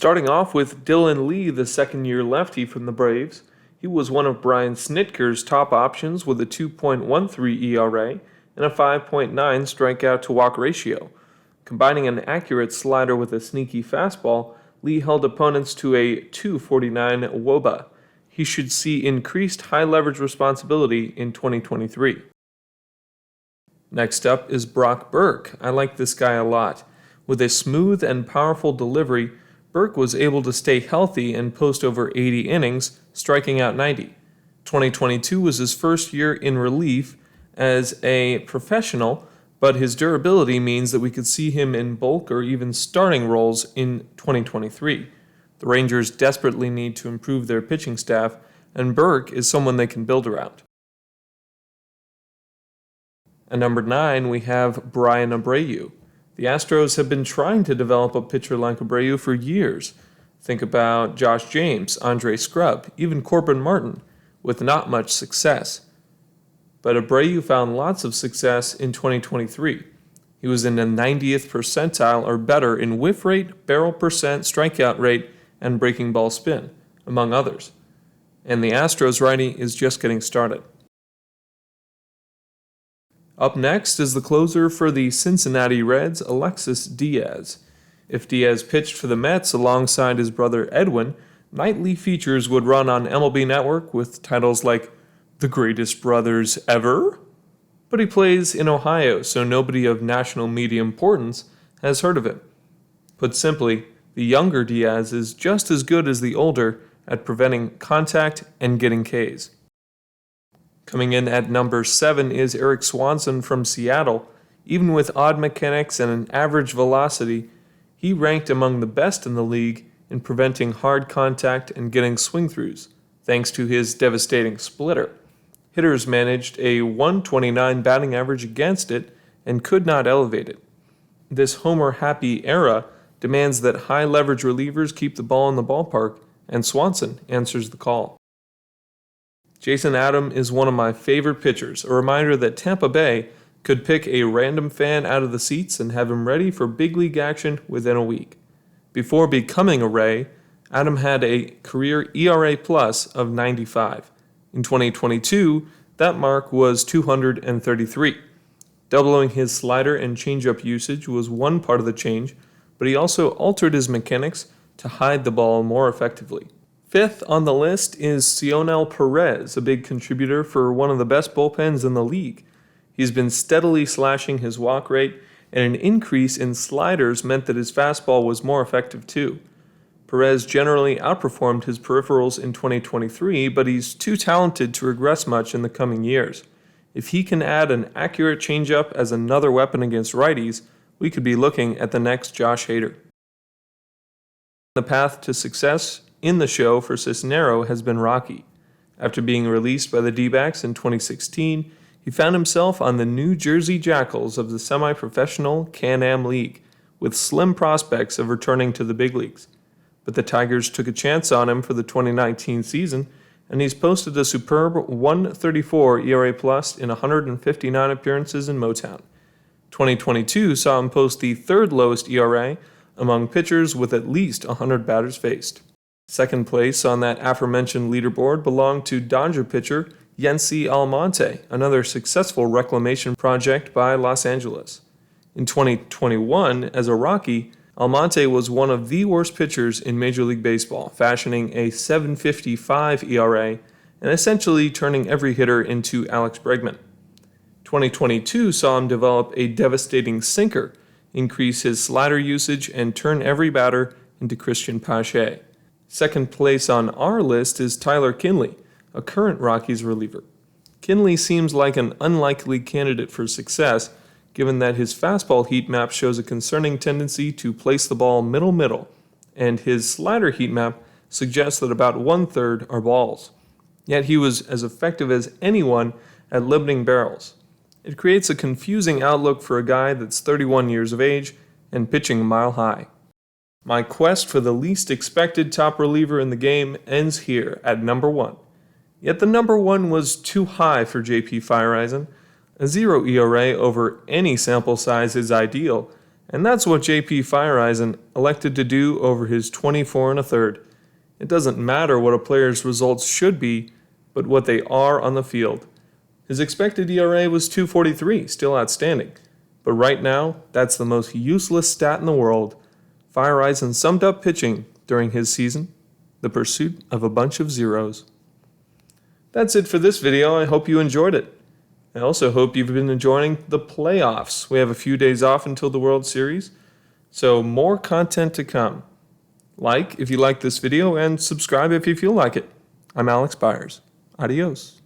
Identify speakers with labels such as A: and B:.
A: Starting off with Dylan Lee, the second-year lefty from the Braves. He was one of Brian Snitker's top options with a 2.13 ERA and a 5.9 strikeout-to-walk ratio. Combining an accurate slider with a sneaky fastball, Lee held opponents to a 2.49 WOBA. He should see increased high-leverage responsibility in 2023. Next up is Brock Burke. I like this guy a lot. With a smooth and powerful delivery, Burke was able to stay healthy and post over 80 innings, striking out 90. 2022 was his first year in relief as a professional, but his durability means that we could see him in bulk or even starting roles in 2023. The Rangers desperately need to improve their pitching staff, and Burke is someone they can build around. At number 9, we have Brian Abreu. The Astros have been trying to develop a pitcher like Abreu for years. Think about Josh James, Andre Scrub, even Corbin Martin, with not much success. But Abreu found lots of success in 2023. He was in the 90th percentile or better in whiff rate, barrel percent, strikeout rate, and breaking ball spin, among others. And the Astros righty is just getting started. Up next is the closer for the Cincinnati Reds, Alexis Diaz. If Diaz pitched for the Mets alongside his brother Edwin, nightly features would run on MLB Network with titles like The Greatest Brothers Ever? But he plays in Ohio, so nobody of national media importance has heard of him. Put simply, the younger Diaz is just as good as the older at preventing contact and getting Ks. Coming in at number 7 is Eric Swanson from Seattle. Even with odd mechanics and an average velocity, he ranked among the best in the league in preventing hard contact and getting swing-throughs, thanks to his devastating splitter. Hitters managed a 129 batting average against it and could not elevate it. This homer-happy era demands that high-leverage relievers keep the ball in the ballpark, and Swanson answers the call. Jason Adam is one of my favorite pitchers, a reminder that Tampa Bay could pick a random fan out of the seats and have him ready for big league action within a week. Before becoming a Ray, Adam had a career ERA plus of 95. In 2022, that mark was 233. Doubling his slider and changeup usage was one part of the change, but he also altered his mechanics to hide the ball more effectively. Fifth on the list is Cionel Perez, a big contributor for one of the best bullpens in the league. He's been steadily slashing his walk rate, and an increase in sliders meant that his fastball was more effective too. Perez generally outperformed his peripherals in 2023, but he's too talented to regress much in the coming years. If he can add an accurate changeup as another weapon against righties, we could be looking at the next Josh Hader. The path to success in the show for Cisnero has been rocky. After being released by the D-backs in 2016, he found himself on the New Jersey Jackals of the semi-professional Can-Am League, with slim prospects of returning to the big leagues. But the Tigers took a chance on him for the 2019 season, and he's posted a superb 1.34 ERA plus in 159 appearances in Motown. 2022 saw him post the third lowest ERA among pitchers with at least 100 batters faced. Second place on that aforementioned leaderboard belonged to Dodger pitcher Yensi Almonte, another successful reclamation project by Los Angeles. In 2021, as a Rocky, Almonte was one of the worst pitchers in Major League Baseball, fashioning a 7.55 ERA and essentially turning every hitter into Alex Bregman. 2022 saw him develop a devastating sinker, increase his slider usage, and turn every batter into Christian Pache. Second place on our list is Tyler Kinley, a current Rockies reliever. Kinley seems like an unlikely candidate for success, given that his fastball heat map shows a concerning tendency to place the ball middle, and his slider heat map suggests that about 1/3 are balls. Yet he was as effective as anyone at limiting barrels. It creates a confusing outlook for a guy that's 31 years of age and pitching mile high. My quest for the least expected top reliever in the game ends here at number 1. Yet the number 1 was too high for JP Feyereisen. A 0 ERA over any sample size is ideal, And that's what JP Fireeisen elected to do over his 24 1/3. It doesn't matter what a player's results should be, but what they are on the field. His expected ERA was 2.43, still outstanding. But right now, that's the most useless stat in the world. Fireeisen summed up pitching during his season, the pursuit of a bunch of zeros. That's it for this video. I hope you enjoyed it. I also hope you've been enjoying the playoffs. We have a few days off until the World Series, so more content to come. Like if you like this video and subscribe if you feel like it. I'm Alex Byers. Adios.